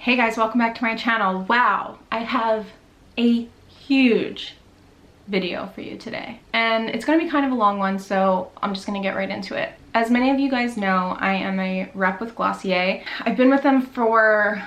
Hey guys, welcome back to my channel. Wow, I have a huge video for you today. And it's gonna be kind of a long one, so I'm just gonna get right into it. As many of you guys know, I am a rep with Glossier. I've been with them for,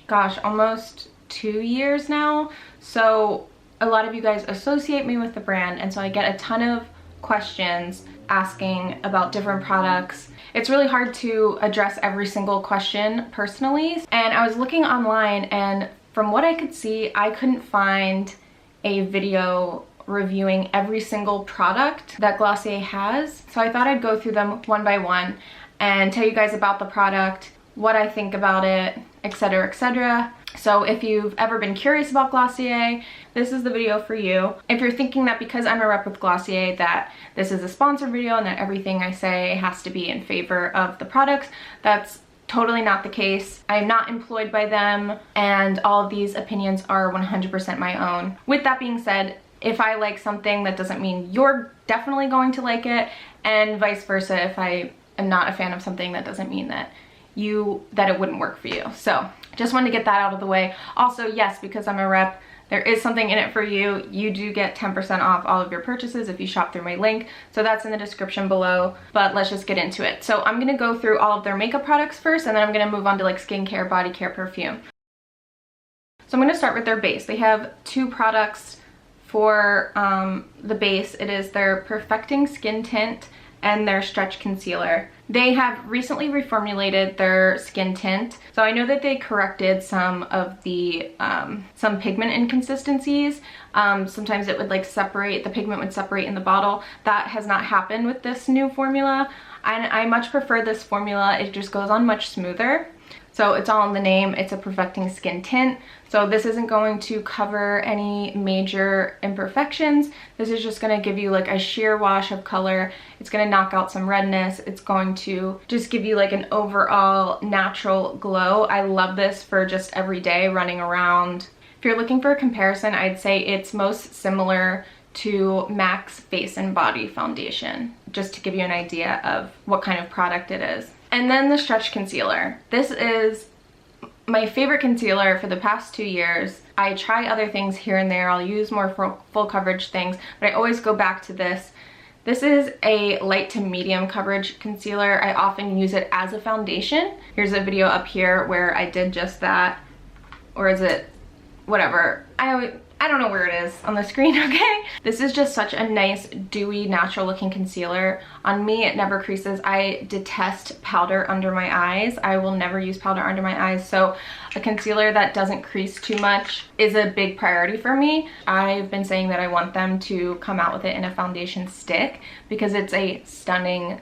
gosh, almost 2 years now. So a lot of you guys associate me with the brand, and so I get a ton of questions asking about different products. It's really hard to address every single question personally, and I was looking online, and from what I could see, I couldn't find a video reviewing every single product that Glossier has. So I thought I'd go through them one by one and tell you guys about the product, what I think about it, etc, etc. So if you've ever been curious about Glossier, this is the video for you. If you're thinking that because I'm a rep with Glossier that this is a sponsored video and that everything I say has to be in favor of the products, that's totally not the case. I am not employed by them, and all of these opinions are 100% my own. With that being said, if I like something, that doesn't mean you're definitely going to like it, and vice versa. If I am not a fan of something, that doesn't mean that it wouldn't work for you. So just wanted to get that out of the way. Also, yes, because I'm a rep, there is something in it for you. You do get 10% off all of your purchases if you shop through my link. So that's in the description below, but let's just get into it. So I'm gonna go through all of their makeup products first, and then I'm gonna move on to like skincare, body care, perfume. So I'm gonna start with their base. They have 2 products for the base. It is their Perfecting Skin Tint and their Stretch Concealer. They have recently reformulated their skin tint. So I know that they corrected some of the, some pigment inconsistencies. Sometimes it would like separate, the pigment would separate in the bottle. That has not happened with this new formula. And I much prefer this formula. It just goes on much smoother. So it's all in the name. It's a Perfecting Skin Tint. So this isn't going to cover any major imperfections. This is just going to give you like a sheer wash of color. It's going to knock out some redness. It's going to just give you like an overall natural glow. I love this for just every day running around. If you're looking for a comparison, I'd say it's most similar to MAC's Face and Body Foundation, just to give you an idea of what kind of product it is. And then the Stretch Concealer. This is my favorite concealer for the past 2 years. I try other things here and there. I'll use more full coverage things, but I always go back to this. This is a light to medium coverage concealer. I often use it as a foundation. Here's a video up here where I did just that. Or is it whatever? I don't know where it is on the screen, okay? This is just such a nice, dewy, natural looking concealer. On me, it never creases. I detest powder under my eyes. I will never use powder under my eyes. So a concealer that doesn't crease too much is a big priority for me. I've been saying that I want them to come out with it in a foundation stick because it's a stunning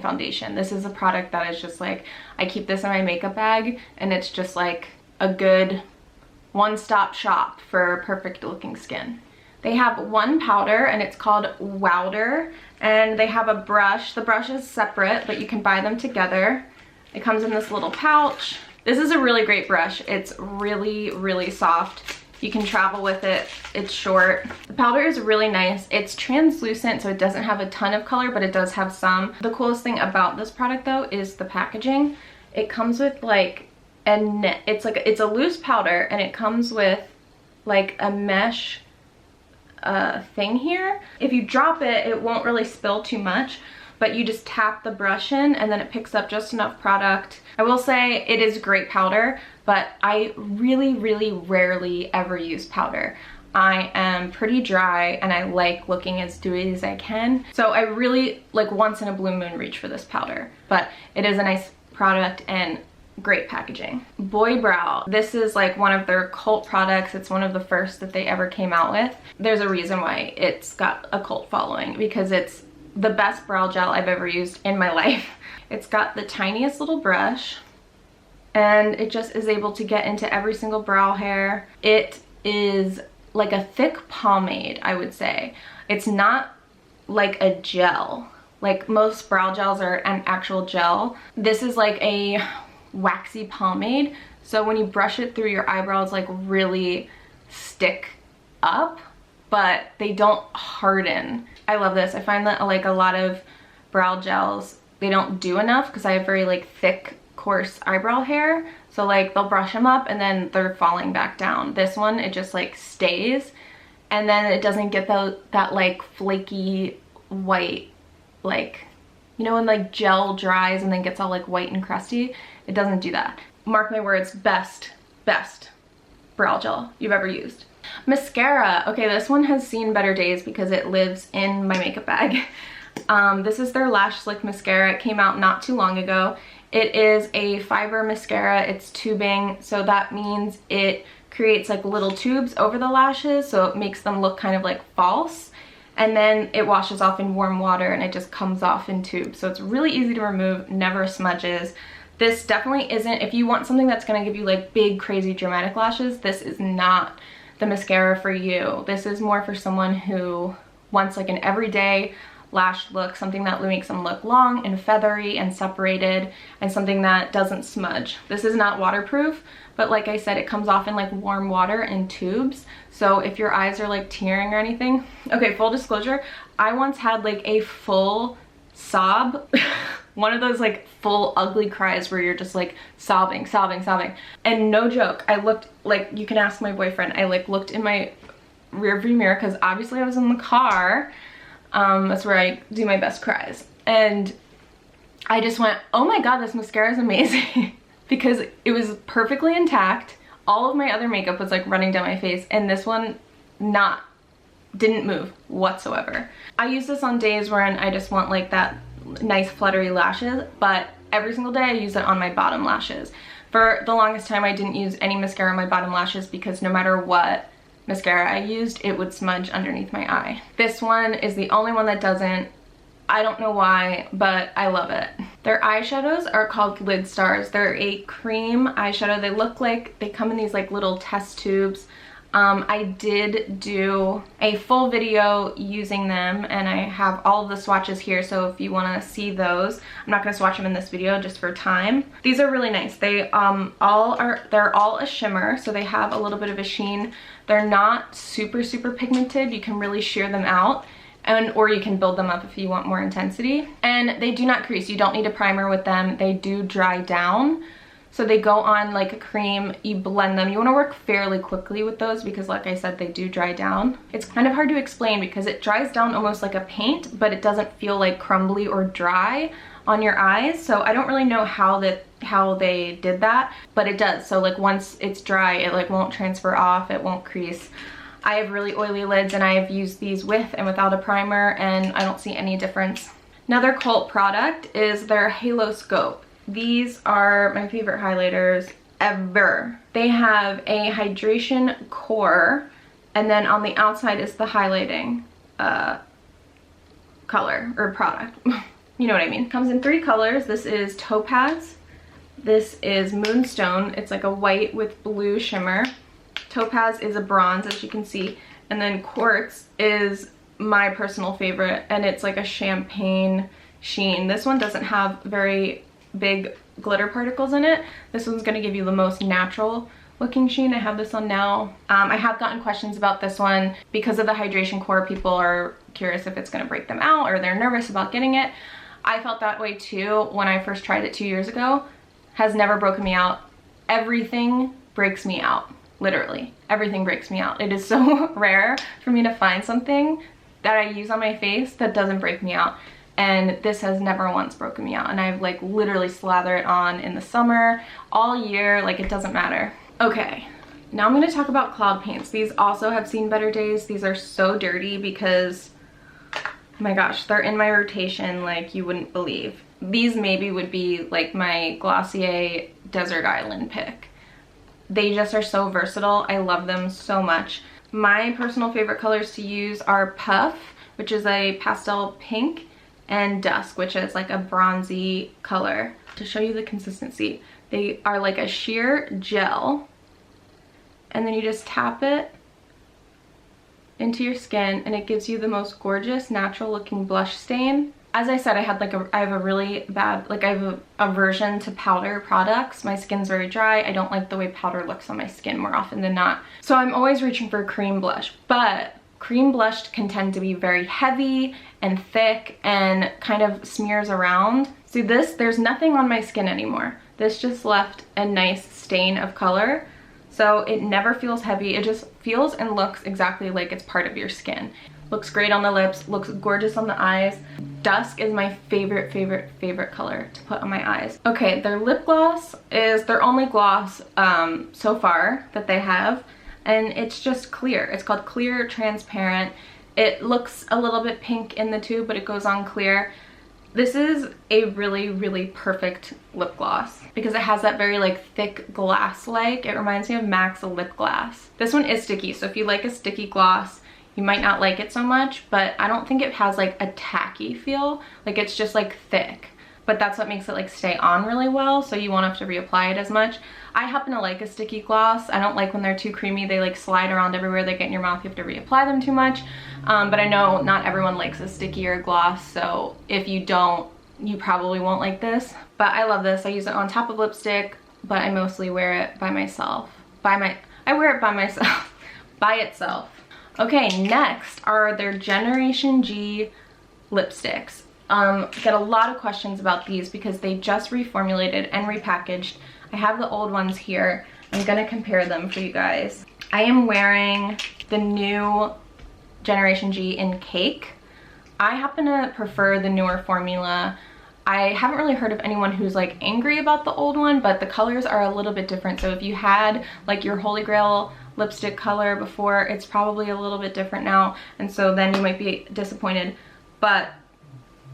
foundation. This is a product that is just like, I keep this in my makeup bag, and it's just like a good one-stop shop for perfect looking skin. They have one powder, and it's called Wowder, and they have a brush. The brush is separate, but you can buy them together. It comes in this little pouch. This is a really great brush. It's really, really soft. You can travel with it. It's short. The powder is really nice. It's translucent, so it doesn't have a ton of color, but it does have some. The coolest thing about this product though is the packaging. It comes with like it's a loose powder, and it comes with like a mesh thing here. If you drop it, it won't really spill too much, but you just tap the brush in and then it picks up just enough product. I will say it is great powder, but I really, really rarely ever use powder. I am pretty dry and I like looking as dewy as I can. So I really like once in a blue moon reach for this powder, but it is a nice product and great packaging. Boy Brow. This is like one of their cult products. It's one of the first that they ever came out with. There's a reason why it's got a cult following, because it's the best brow gel I've ever used in my life. It's got the tiniest little brush, and it just is able to get into every single brow hair. It is like a thick pomade, I would say. It's not like a gel. Like most brow gels are an actual gel. This is like a waxy pomade, so when you brush it through your eyebrows, like really stick up, but they don't harden. I love this. I find that like a lot of brow gels, they don't do enough because I have very like thick, coarse eyebrow hair. So like they'll brush them up and then they're falling back down. This one, it just like stays, and then it doesn't get that like flaky white, like, you know when like gel dries and then gets all like white and crusty? It doesn't do that. Mark my words, best brow gel you've ever used. Mascara. Okay, this one has seen better days because it lives in my makeup bag. This is their Lash Slick mascara. It came out not too long ago. It is a fiber mascara. It's tubing, so that means it creates like little tubes over the lashes, so it makes them look kind of like false. And then it washes off in warm water and it just comes off in tubes. So it's really easy to remove, never smudges. This definitely isn't, if you want something that's gonna give you like big, crazy, dramatic lashes, this is not the mascara for you. This is more for someone who wants like an everyday lash look, something that makes them look long and feathery and separated, and something that doesn't smudge. This is not waterproof, but like I said, it comes off in like warm water in tubes. So if your eyes are like tearing or anything, okay, full disclosure, I once had like a full sob, one of those like full ugly cries where you're just like sobbing, and no joke, I looked, like, you can ask my boyfriend, I like looked in my rear view mirror because obviously I was in the car. That's where I do my best cries, and I just went, oh my god, this mascara is amazing. Because it was perfectly intact. All of my other makeup was like running down my face, and this one didn't move whatsoever. I use this on days when I just want like that nice fluttery lashes, but every single day I use it on my bottom lashes. For the longest time I didn't use any mascara on my bottom lashes because no matter what mascara I used, it would smudge underneath my eye. This one is the only one that doesn't. I don't know why, but I love it. Their eyeshadows are called Lid Stars. They're a cream eyeshadow. They look like they come in these like little test tubes. I did do a full video using them, and I have all of the swatches here, so if you want to see those, I'm not going to swatch them in this video just for time. These are really nice. They they're all a shimmer, so they have a little bit of a sheen. They're not super pigmented. You can really sheer them out, or you can build them up if you want more intensity. And they do not crease. You don't need a primer with them. They do dry down. So they go on like a cream, you blend them. You want to work fairly quickly with those because like I said, they do dry down. It's kind of hard to explain because it dries down almost like a paint, but it doesn't feel like crumbly or dry on your eyes. So I don't really know how they did that, but it does. So like once it's dry, it like won't transfer off, it won't crease. I have really oily lids and I've used these with and without a primer, and I don't see any difference. Another cult product is their Haloscope. These are my favorite highlighters ever. They have a hydration core, and then on the outside is the highlighting color or product. You know what I mean. Comes in 3 colors. This is Topaz. This is Moonstone. It's like a white with blue shimmer. Topaz is a bronze, as you can see. And then Quartz is my personal favorite, and it's like a champagne sheen. This one doesn't have very big glitter particles in it. This one's going to give you the most natural looking sheen. I have this on now. I have gotten questions about this one because of the hydration core. People are curious if it's going to break them out or they're nervous about getting it. I felt that way too when I first tried it 2 years ago. Has never broken me out. Everything breaks me out. Literally everything breaks me out. It is so rare for me to find something that I use on my face that doesn't break me out. And this has never once broken me out, and I've like literally slathered it on in the summer, all year, like it doesn't matter. Okay, now I'm gonna talk about cloud paints. These also have seen better days. These are so dirty because, oh my gosh, they're in my rotation like you wouldn't believe. These maybe would be like my Glossier Desert Island pick. They just are so versatile. I love them so much. My personal favorite colors to use are Puff, which is a pastel pink, and Dusk, which is like a bronzy color. To show you the consistency, they are like a sheer gel, and then you just tap it into your skin and it gives you the most gorgeous natural looking blush stain. As I said, I have a really bad, like I have an aversion to powder products. My skin's very dry. I don't like the way powder looks on my skin more often than not. So I'm always reaching for a cream blush, but cream blush can tend to be very heavy and thick and kind of smears around. See this? There's nothing on my skin anymore. this just left a nice stain of color. So it never feels heavy. It just feels and looks exactly like it's part of your skin. Looks great on the lips, looks gorgeous on the eyes. Dusk is my favorite color to put on my eyes. Okay, their lip gloss is their only gloss so far that they have, and it's just clear. It's called Clear Transparent. It looks a little bit pink in the tube, but it goes on clear. This is a really perfect lip gloss because it has that very like thick glass-like. It reminds me of MAC's lip gloss. This one is sticky, so if you like a sticky gloss, you might not like it so much, but I don't think it has like a tacky feel. Like it's just like thick, but that's what makes it like stay on really well, so you won't have to reapply it as much. I happen to like a sticky gloss. I don't like when they're too creamy. They like slide around everywhere. They get in your mouth. You have to reapply them too much. But I know not everyone likes a stickier gloss, so if you don't, you probably won't like this. But I love this. I use it on top of lipstick, but I mostly wear it by myself. I wear it by myself, by itself. Okay, next are their Generation G lipsticks. Get a lot of questions about these because they just reformulated and repackaged. I have the old ones here. I'm gonna compare them for you guys. I am wearing the new Generation G in Cake. I happen to prefer the newer formula. I haven't really heard of anyone who's like angry about the old one, but the colors are a little bit different. So if you had like your Holy Grail lipstick color before, it's probably a little bit different now, and so then you might be disappointed. But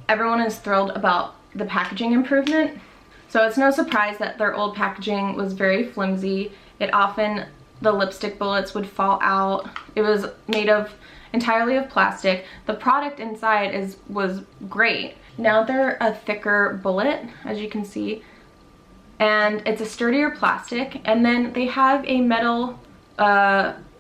everyone is thrilled about the packaging improvement. So it's no surprise that their old packaging was very flimsy. The lipstick bullets would fall out. It was made of entirely of plastic. The product inside was great. Now they're a thicker bullet, as you can see, and it's a sturdier plastic, and then they have a metal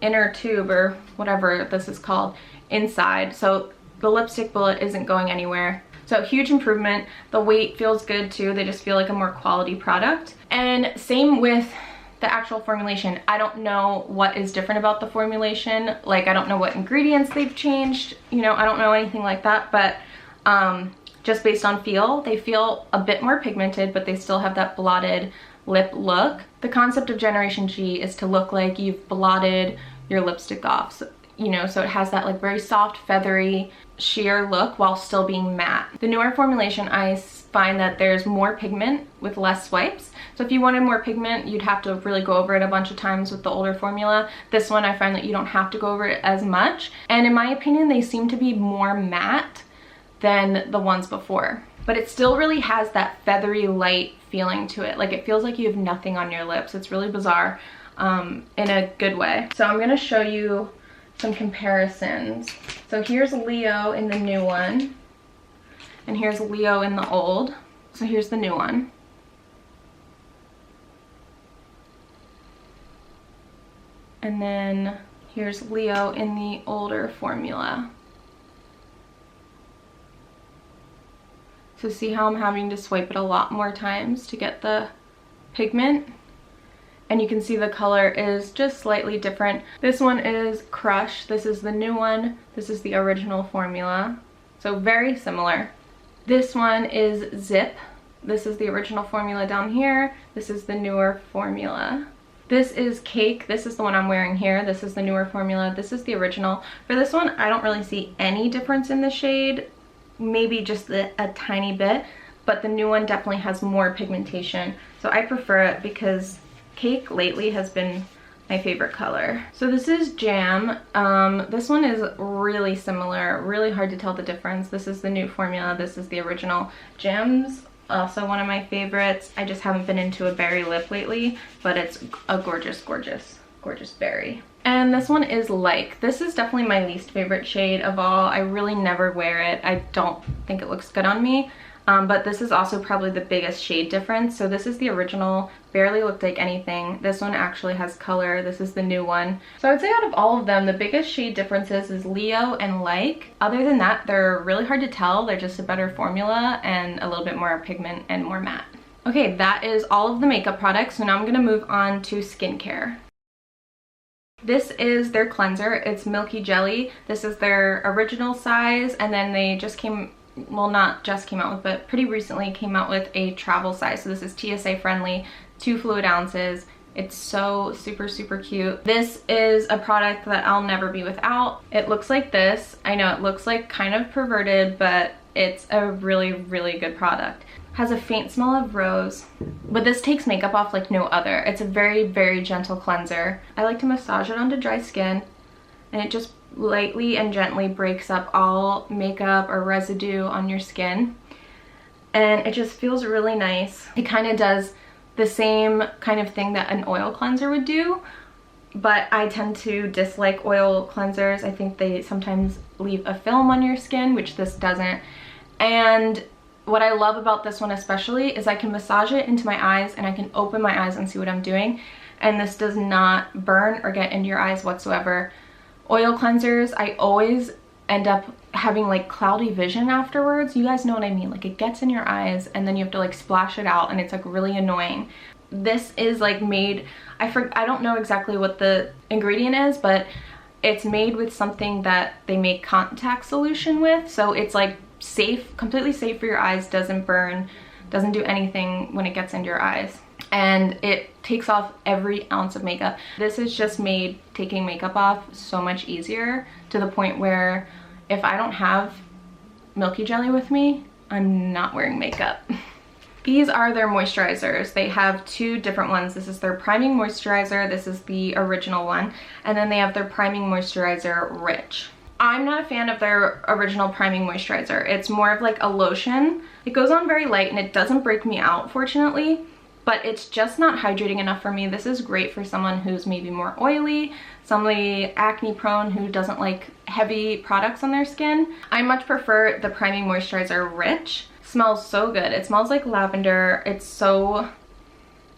inner tube or whatever this is called inside, so the lipstick bullet isn't going anywhere. So huge improvement. The weight feels good too. They just feel like a more quality product. And same with the actual formulation. I don't know what is different about the formulation. Like, I don't know what ingredients they've changed. You know, I don't know anything like that, but just based on feel, they feel a bit more pigmented, but they still have that blotted lip look. The concept of Generation G is to look like you've blotted your lipstick off. So, you know, so it has that like very soft, feathery, sheer look while still being matte. The newer formulation, I find that there's more pigment with less swipes. So if you wanted more pigment, you'd have to really go over it a bunch of times with the older formula. This one, I find that you don't have to go over it as much. And in my opinion, they seem to be more matte than the ones before. But it still really has that feathery, light feeling to it. Like, it feels like you have nothing on your lips. It's really bizarre in a good way. So I'm gonna show you some comparisons. So here's Leo in the new one, and here's Leo in the old. So here's the new one. And then here's Leo in the older formula. So see how I'm having to swipe it a lot more times to get the pigment? And you can see the color is just slightly different. This one is Crush. This is the new one. This is the original formula. So very similar. This one is Zip. This is the original formula down here. This is the newer formula. This is Cake. This is the one I'm wearing here. This is the newer formula. This is the original. For this one, I don't really see any difference in the shade. Maybe just a tiny bit, but the new one definitely has more pigmentation. So I prefer it because Cake lately has been my favorite color. So this is Jam. This one is really similar, really hard to tell the difference. This is the new formula. This is the original. Jam's also one of my favorites. I just haven't been into a berry lip lately, but it's a gorgeous, gorgeous, gorgeous berry. And this one is Like. This is definitely my least favorite shade of all. I really never wear it. I don't think it looks good on me. But this is also probably the biggest shade difference. So this is the original, barely looked like anything. This one actually has color. This is the new one. So I would say out of all of them, the biggest shade differences is Leo and Like. Other than that, they're really hard to tell. They're just a better formula and a little bit more pigment and more matte. Okay, that is all of the makeup products. So now I'm gonna move on to skincare. This is their cleanser. It's Milky Jelly. This is their original size, and then they just came well, not just came out with, but pretty recently came out with a travel size. So this is TSA friendly, 2 fluid ounces. It's so super, super cute. This is a product that I'll never be without. It looks like this. I know it looks like kind of perverted, but it's a really, really good product. Has a faint smell of rose, but this takes makeup off like no other. It's a very, very gentle cleanser. I like to massage it onto dry skin, and it just lightly and gently breaks up all makeup or residue on your skin. And it just feels really nice. It kind of does the same kind of thing that an oil cleanser would do, but I tend to dislike oil cleansers. I think they sometimes leave a film on your skin, which this doesn't. And what I love about this one especially is I can massage it into my eyes, and I can open my eyes and see what I'm doing, and this does not burn or get into your eyes whatsoever. Oil cleansers, I always end up having like cloudy vision afterwards. You guys know what I mean, like it gets in your eyes and then you have to like splash it out, and it's like really annoying. This is like made, I don't know exactly what the ingredient is, but it's made with something that they make contact solution with, so it's like safe, completely safe for your eyes, doesn't burn, doesn't do anything when it gets into your eyes, and it takes off every ounce of makeup. This has just made taking makeup off so much easier, to the point where if I don't have Milky jelly with me, I'm not wearing makeup. These are their moisturizers. They have 2 different ones. This is their priming moisturizer, this is the original one, and then they have their priming moisturizer Rich. I'm not a fan of their original priming moisturizer. It's more of like a lotion. It goes on very light and it doesn't break me out, fortunately, but it's just not hydrating enough for me. This is great for someone who's maybe more oily, somebody acne prone who doesn't like heavy products on their skin. I much prefer the priming moisturizer Rich. Smells so good. It smells like lavender. It's so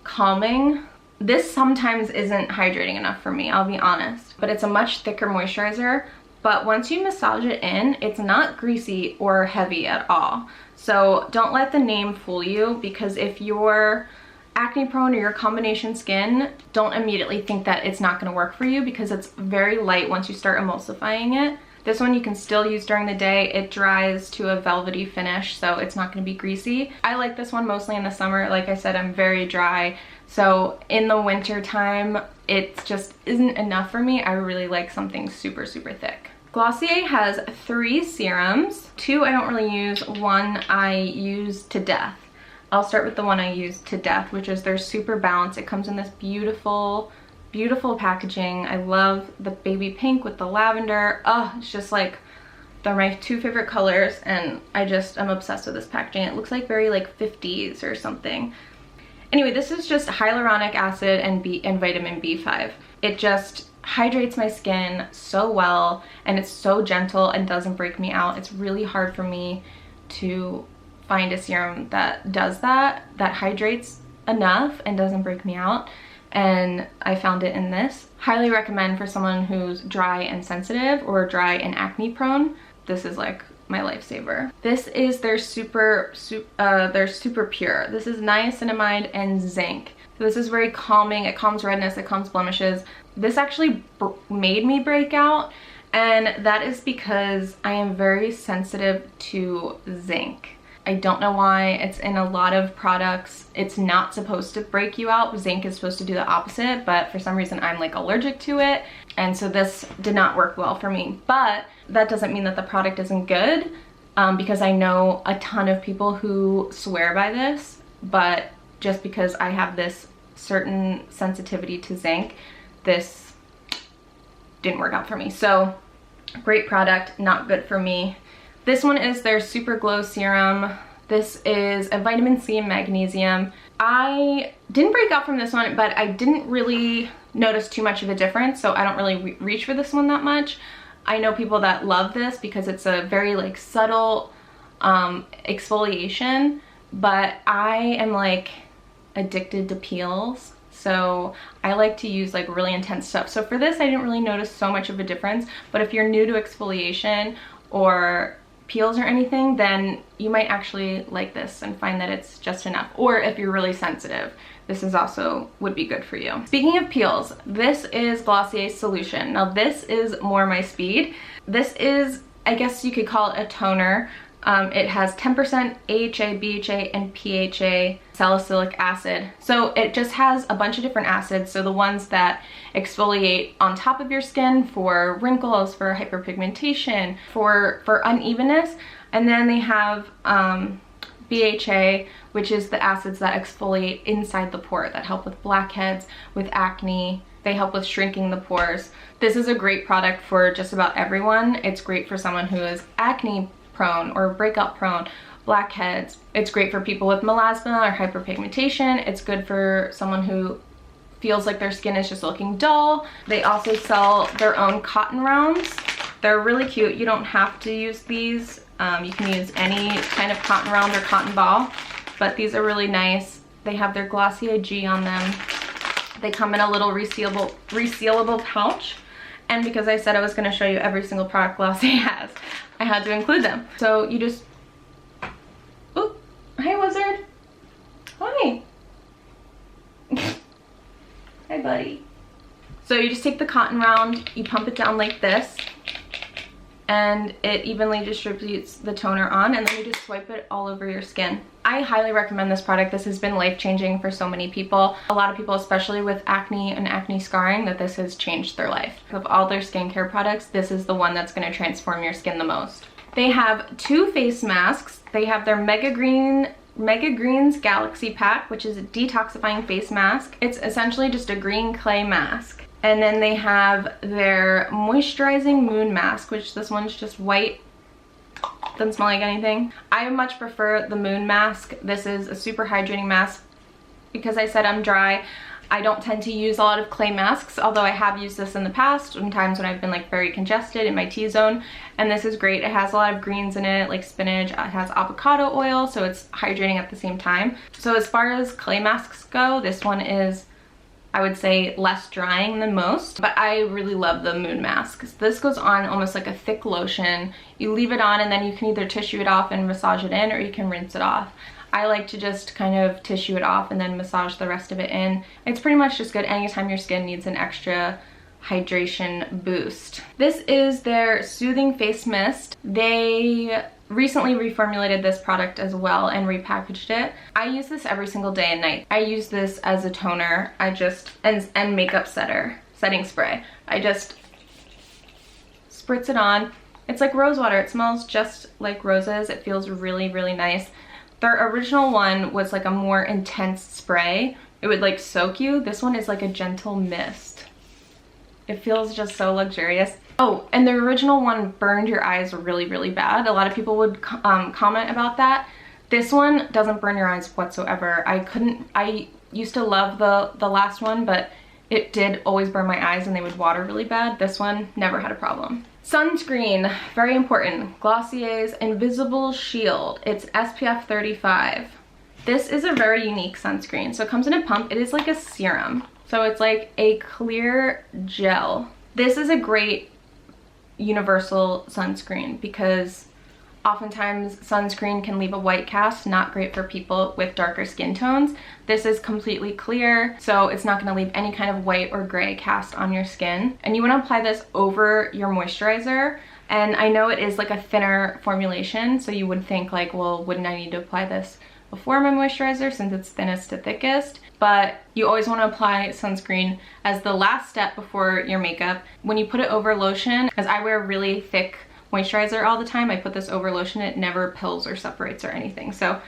calming. This sometimes isn't hydrating enough for me, I'll be honest, but it's a much thicker moisturizer. But once you massage it in, it's not greasy or heavy at all. So don't let the name fool you, because if you're acne prone or your combination skin, don't immediately think that it's not going to work for you, because it's very light once you start emulsifying it. This one you can still use during the day. It dries to a velvety finish, so it's not going to be greasy. I like this one mostly in the summer. Like I said, I'm very dry, so in the winter time, it just isn't enough for me. I really like something super, super thick. Glossier has 3 serums. 2 I don't really use, 1 I use to death. I'll start with the one I use to death, which is their Super Bounce. It comes in this beautiful, beautiful packaging. I love the baby pink with the lavender. Oh, it's just like, they're my 2 favorite colors, and I'm obsessed with this packaging. It looks like very like 50s or something. Anyway, this is just hyaluronic acid and vitamin B5. It just hydrates my skin so well, and it's so gentle and doesn't break me out. It's really hard for me to find a serum that does that hydrates enough and doesn't break me out, and I found it in this. Highly recommend for someone who's dry and sensitive or dry and acne prone. This is like my lifesaver. This is their super pure. This is niacinamide and zinc. So this is very calming. It calms redness, it calms blemishes. This actually made me break out, and that is because I am very sensitive to zinc. I don't know why. It's in a lot of products. It's not supposed to break you out. Zinc is supposed to do the opposite, but for some reason I'm like allergic to it, and so this did not work well for me. But that doesn't mean that the product isn't good, because I know a ton of people who swear by this, but just because I have this certain sensitivity to zinc, this didn't work out for me. So great product, not good for me. This one is their Super Glow Serum. This is a vitamin C and magnesium. I didn't break out from this one, but I didn't really notice too much of a difference, so I don't really reach for this one that much. I know people that love this because it's a very like subtle exfoliation, but I am like addicted to peels, so I like to use like really intense stuff. So for this I didn't really notice so much of a difference, but if you're new to exfoliation or peels or anything, then you might actually like this and find that it's just enough. Or if you're really sensitive, this is also would be good for you. Speaking of peels, this is Glossier's Solution. Now this is more my speed. This is, I guess you could call it a toner. It has 10% AHA, BHA, and PHA salicylic acid. So it just has a bunch of different acids. So the ones that exfoliate on top of your skin for wrinkles, for hyperpigmentation, for unevenness. And then they have BHA, which is the acids that exfoliate inside the pore, that help with blackheads, with acne. They help with shrinking the pores. This is a great product for just about everyone. It's great for someone who is acne prone or breakout prone, blackheads. It's great for people with melasma or hyperpigmentation. It's good for someone who feels like their skin is just looking dull. They also sell their own cotton rounds. They're really cute. You don't have to use these. You can use any kind of cotton round or cotton ball, but these are really nice. They have their Glossier G on them. They come in a little resealable pouch. And because I said I was going to show you every single product Glossier has, I had to include them. So you just, oh, hi Wizard. Hi. Hi buddy. So you just take the cotton round, you pump it down like this, and it evenly distributes the toner on, and then you just swipe it all over your skin. I highly recommend this product. This has been life-changing for so many people. A lot of people, especially with acne and acne scarring, that this has changed their life. Of all their skincare products, this is the one that's going to transform your skin the most. They have 2 face masks. They have their Mega Greens Galaxy Pack, which is a detoxifying face mask. It's essentially just a green clay mask. And then they have their moisturizing moon mask, which this one's just white. Doesn't smell like anything. I much prefer the moon mask. This is a super hydrating mask. Because I said I'm dry, I don't tend to use a lot of clay masks, although I have used this in the past in times when I've been like very congested in my T-zone. And this is great. It has a lot of greens in it, like spinach. It has avocado oil, so it's hydrating at the same time. So as far as clay masks go, this one is, I would say, less drying than most, but I really love the moon mask. This goes on almost like a thick lotion. You leave it on and then you can either tissue it off and massage it in, or you can rinse it off. I like to just kind of tissue it off and then massage the rest of it in. It's pretty much just good anytime your skin needs an extra hydration boost. This is their Soothing Face Mist. They recently reformulated this product as well and repackaged it. I use this every single day and night. I use this as a toner. And makeup setting spray. I just spritz it on. It's like rose water. It smells just like roses. It feels really, really nice. Their original one was like a more intense spray. It would like soak you. This one is like a gentle mist. It feels just so luxurious. Oh, and the original one burned your eyes really, really bad. A lot of people would comment about that. This one doesn't burn your eyes whatsoever. I used to love the last one, but it did always burn my eyes and they would water really bad. This one never had a problem. Sunscreen, very important. Glossier's Invisible Shield. It's SPF 35. This is a very unique sunscreen. So it comes in a pump. It is like a serum. So it's like a clear gel. This is a great universal sunscreen because oftentimes sunscreen can leave a white cast, not great for people with darker skin tones. This is completely clear, so it's not going to leave any kind of white or gray cast on your skin. And you want to apply this over your moisturizer. And I know it is like a thinner formulation, so you would think like, well, wouldn't I need to apply this before my moisturizer since it's thinnest to thickest? But you always want to apply sunscreen as the last step before your makeup. When you put it over lotion, as I wear really thick moisturizer all the time, I put this over lotion. It never pills or separates or anything. So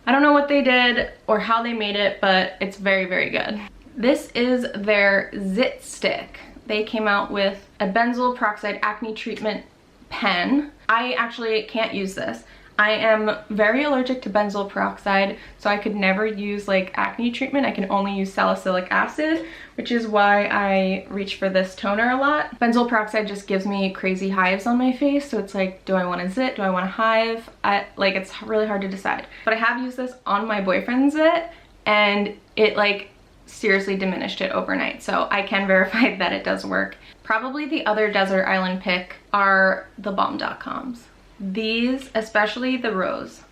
I don't know what they did or how they made it, but it's very, very good. This is their Zit Stick. They came out with a benzoyl peroxide acne treatment pen. I actually can't use this. I am very allergic to benzoyl peroxide, so I could never use like acne treatment. I can only use salicylic acid, which is why I reach for this toner a lot. Benzoyl peroxide just gives me crazy hives on my face, so it's like, do I want a zit? Do I want a hive? It's really hard to decide. But I have used this on my boyfriend's zit, and it like seriously diminished it overnight, so I can verify that it does work. Probably the other desert island pick are the Balm Dotcoms. These, especially the rose.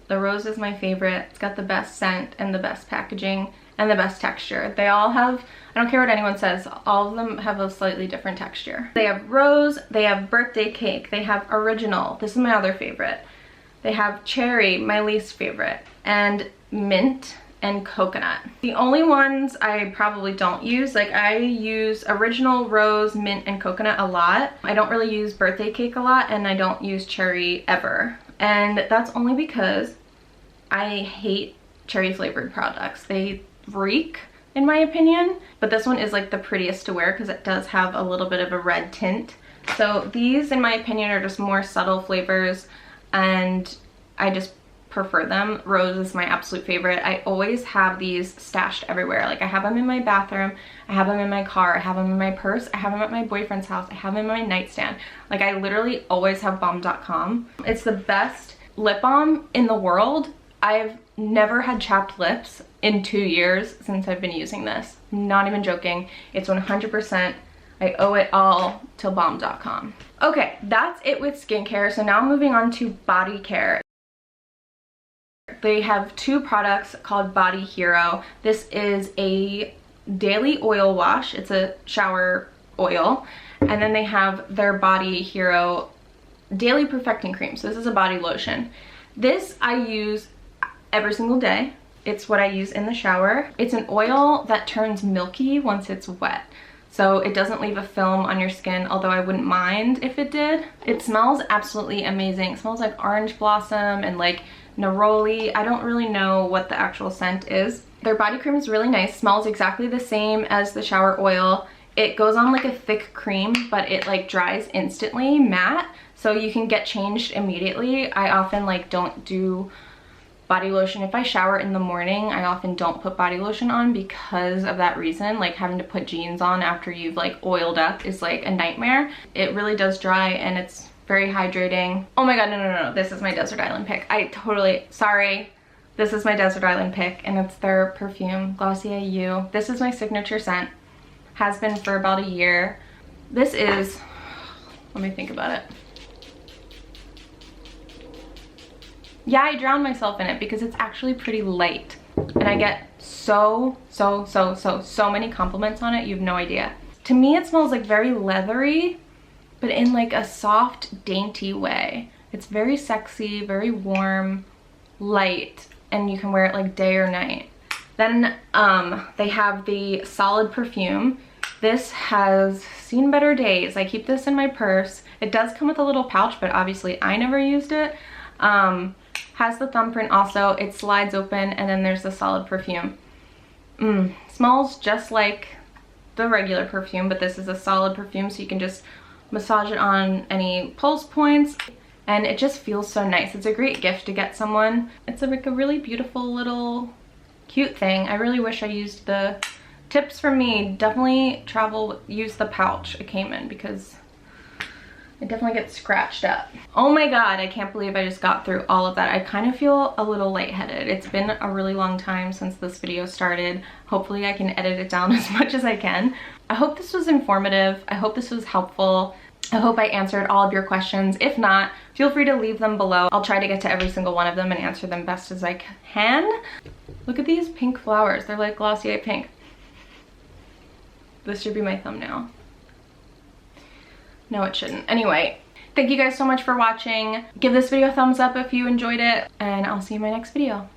The rose is my favorite. It's got the best scent and the best packaging and the best texture. They all have, I don't care what anyone says, all of them have a slightly different texture. They have rose, they have birthday cake, they have original. This is my other favorite. They have cherry, my least favorite, and mint and coconut. The only ones I probably don't use, like I use original rose, mint, and coconut a lot. I don't really use birthday cake a lot, and I don't use cherry ever. And that's only because I hate cherry flavored products. They reek, in my opinion, but this one is like the prettiest to wear because it does have a little bit of a red tint. So these, in my opinion, are just more subtle flavors, and I just prefer them. Rose is my absolute favorite. I always have these stashed everywhere. Like I have them in my bathroom, I have them in my car, I have them in my purse, I have them at my boyfriend's house, I have them in my nightstand. Like I literally always have Balm Dotcom. It's the best lip balm in the world. I've never had chapped lips in 2 years since I've been using this. Not even joking. It's 100%. I owe it all to Balm Dotcom. Okay, that's it with skincare. So now I'm moving on to body care. They have two products called Body Hero. This is a daily oil wash. It's a shower oil. And then they have their Body Hero Daily Perfecting Cream. So this is a body lotion. This I use every single day. It's what I use in the shower. It's an oil that turns milky once it's wet. So it doesn't leave a film on your skin, although I wouldn't mind if it did. It smells absolutely amazing. It smells like orange blossom and like neroli. I don't really know what the actual scent is. Their body cream is really nice. Smells exactly the same as the shower oil. It goes on like a thick cream, but it like dries instantly, matte, so you can get changed immediately. I often like don't do body lotion. If I shower in the morning, I often don't put body lotion on because of that reason. Like having to put jeans on after you've like oiled up is like a nightmare. It really does dry and it's very hydrating. Oh my god, no. This is my desert island pick. Sorry. This is my desert island pick, and it's their perfume, Glossier You. This is my signature scent. Has been for about a year. This is, let me think about it. Yeah, I drowned myself in it because it's actually pretty light. And I get so many compliments on it, you have no idea. To me, it smells like very leathery, but in like a soft, dainty way. It's very sexy, very warm, light, and you can wear it like day or night. Then they have the solid perfume. This has seen better days. I keep this in my purse. It does come with a little pouch, but obviously I never used it. Has the thumbprint also. It slides open, and then there's the solid perfume. Smells just like the regular perfume, but this is a solid perfume, so you can just massage it on any pulse points, and it just feels so nice. It's a great gift to get someone. It's like a really beautiful little cute thing. I really wish I used the tips from me. Definitely use the pouch it came in because it definitely gets scratched up. Oh my god, I can't believe I just got through all of that. I kind of feel a little lightheaded. It's been a really long time since this video started. Hopefully I can edit it down as much as I can. I hope this was informative. I hope this was helpful. I hope I answered all of your questions. If not, feel free to leave them below. I'll try to get to every single one of them and answer them best as I can. Look at these pink flowers. They're like Glossier pink. This should be my thumbnail. No, it shouldn't. Anyway, thank you guys so much for watching. Give this video a thumbs up if you enjoyed it, and I'll see you in my next video.